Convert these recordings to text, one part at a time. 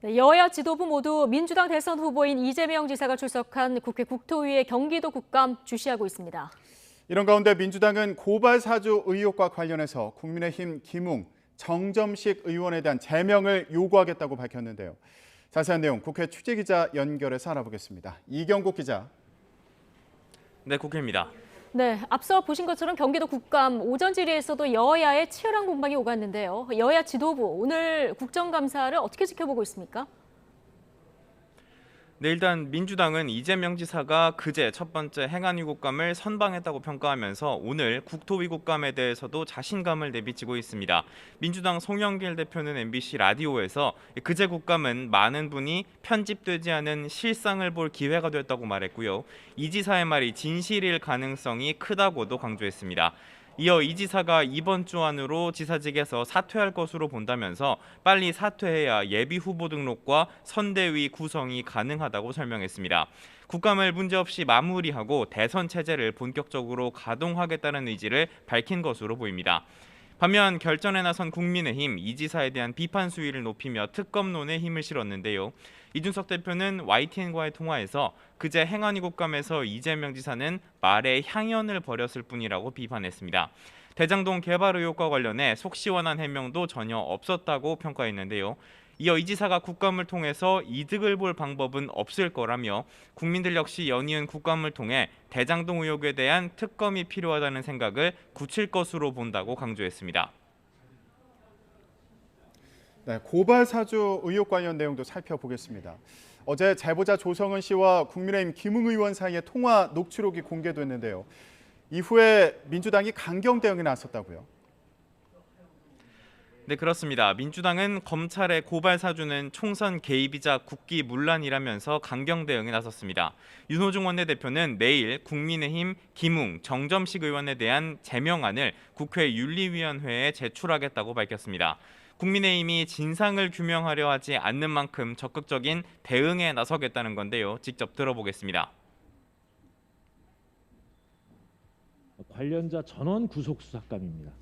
네, 여야 지도부 모두 민주당 대선 후보인 이재명 지사가 출석한 국회 국토위의 경기도 국감 주시하고 있습니다. 이런 가운데 민주당은 고발 사주 의혹과 관련해서 국민의힘 김웅, 정점식 의원에 대한 제명을 요구하겠다고 밝혔는데요. 자세한 내용 국회 취재기자 연결해서 알아보겠습니다. 이경국 기자. 네, 국회입니다. 네, 앞서 보신 것처럼 경기도 국감 오전 질의에서도 여야의 치열한 공방이 오갔는데요. 여야 지도부 오늘 국정감사를 어떻게 지켜보고 있습니까? 네, 일단 민주당은 이재명 지사가 그제 첫 번째 행안위 국감을 선방했다고 평가하면서 오늘 국토위 국감에 대해서도 자신감을 내비치고 있습니다. 민주당 송영길 대표는 MBC 라디오에서 그제 국감은 많은 분이 편집되지 않은 실상을 볼 기회가 됐다고 말했고요. 이 지사의 말이 진실일 가능성이 크다고도 강조했습니다. 이어 이 지사가 이번 주 안으로 지사직에서 사퇴할 것으로 본다면서 빨리 사퇴해야 예비 후보 등록과 선대위 구성이 가능하다고 설명했습니다. 국감을 문제없이 마무리하고 대선 체제를 본격적으로 가동하겠다는 의지를 밝힌 것으로 보입니다. 반면 결전에 나선 국민의힘 이 지사에 대한 비판 수위를 높이며 특검론에 힘을 실었는데요. 이준석 대표는 YTN과의 통화에서 그제 행안위 국감에서 이재명 지사는 말에 향연을 벌였을 뿐이라고 비판했습니다. 대장동 개발 의혹과 관련해 속 시원한 해명도 전혀 없었다고 평가했는데요. 이어 이 지사가 국감을 통해서 이득을 볼 방법은 없을 거라며 국민들 역시 연이은 국감을 통해 대장동 의혹에 대한 특검이 필요하다는 생각을 굳힐 것으로 본다고 강조했습니다. 네, 고발 사주 의혹 관련 내용도 살펴보겠습니다. 어제 제보자 조성은 씨와 국민의힘 김웅 의원 사이의 통화 녹취록이 공개됐는데요. 이후에 민주당이 강경 대응에 나섰다고요. 네, 그렇습니다. 민주당은 검찰의 고발 사주는 총선 개입이자 국기 문란이라면서 강경 대응에 나섰습니다. 윤호중 원내대표는 내일 국민의힘 김웅, 정점식 의원에 대한 제명안을 국회 윤리위원회에 제출하겠다고 밝혔습니다. 국민의힘이 진상을 규명하려 하지 않는 만큼 적극적인 대응에 나서겠다는 건데요. 직접 들어보겠습니다. 관련자 전원 구속 수사감입니다.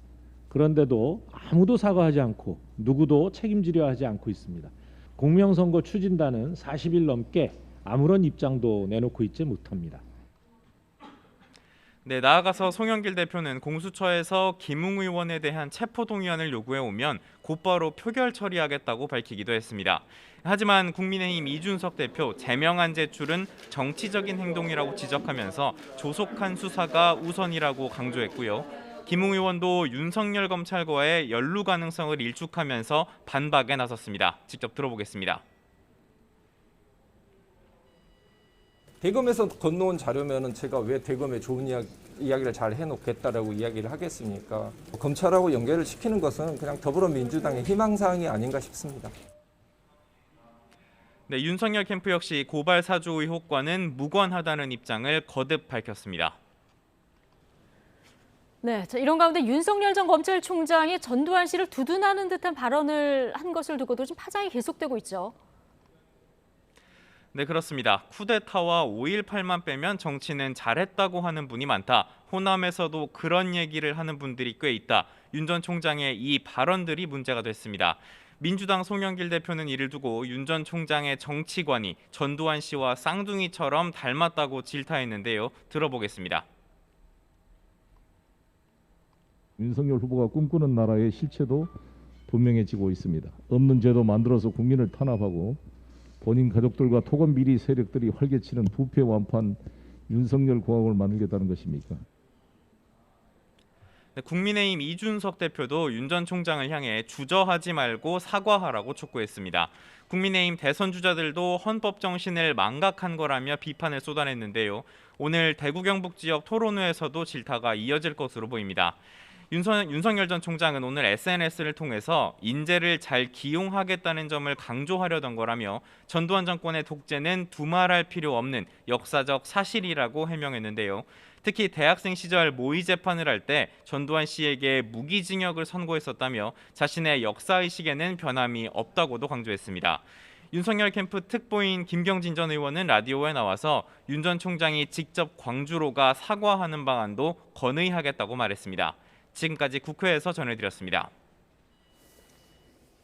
그런데도 아무도 사과하지 않고 누구도 책임지려 하지 않고 있습니다. 공명선거 추진단은 40일 넘게 아무런 입장도 내놓고 있지 못합니다. 네, 나아가서 송영길 대표는 공수처에서 김웅 의원에 대한 체포동의안을 요구해 오면 곧바로 표결 처리하겠다고 밝히기도 했습니다. 하지만 국민의힘 이준석 대표 제명안 제출은 정치적인 행동이라고 지적하면서 조속한 수사가 우선이라고 강조했고요. 김웅 의원도 윤석열 검찰과의 연루 가능성을 일축하면서 반박에 나섰습니다. 직접 들어보겠습니다. 대검에서 건너온 자료면은 제가 왜 대검에 좋은 이야기를 잘 해놓겠다라고 이야기를 하겠습니까? 검찰하고 연결을 시키는 것은 그냥 더불어민주당의 희망사항이 아닌가 싶습니다. 네, 윤석열 캠프 역시 고발 사주 의혹과는 무관하다는 입장을 거듭 밝혔습니다. 네, 이런 가운데 윤석열 전 검찰총장이 전두환 씨를 두둔하는 듯한 발언을 한 것을 두고도 좀 파장이 계속되고 있죠. 네, 그렇습니다. 쿠데타와 5.18만 빼면 정치는 잘했다고 하는 분이 많다. 호남에서도 그런 얘기를 하는 분들이 꽤 있다. 윤 전 총장의 이 발언들이 문제가 됐습니다. 민주당 송영길 대표는 이를 두고 윤 전 총장의 정치관이 전두환 씨와 쌍둥이처럼 닮았다고 질타했는데요. 들어보겠습니다. 윤석열 후보가 꿈꾸는 나라의 실체도 분명해지고 있습니다. 없는 제도 만들어서 국민을 탄압하고 본인 가족들과 토건 비리 세력들이 활개치는 부패 완판 윤석열 공화국을 만들겠다는 것입니까? 네, 국민의힘 이준석 대표도 윤 전 총장을 향해 주저하지 말고 사과하라고 촉구했습니다. 국민의힘 대선 주자들도 헌법 정신을 망각한 거라며 비판을 쏟아냈는데요. 오늘 대구 경북 지역 토론회에서도 질타가 이어질 것으로 보입니다. 윤석열 전 총장은 오늘 SNS를 통해서 인재를 잘 기용하겠다는 점을 강조하려던 거라며 전두환 정권의 독재는 두말할 필요 없는 역사적 사실이라고 해명했는데요. 특히 대학생 시절 모의 재판을 할 때 전두환 씨에게 무기징역을 선고했었다며 자신의 역사의식에는 변함이 없다고도 강조했습니다. 윤석열 캠프 특보인 김경진 전 의원은 라디오에 나와서 윤 전 총장이 직접 광주로 가 사과하는 방안도 건의하겠다고 말했습니다. 지금까지 국회에서 전해드렸습니다.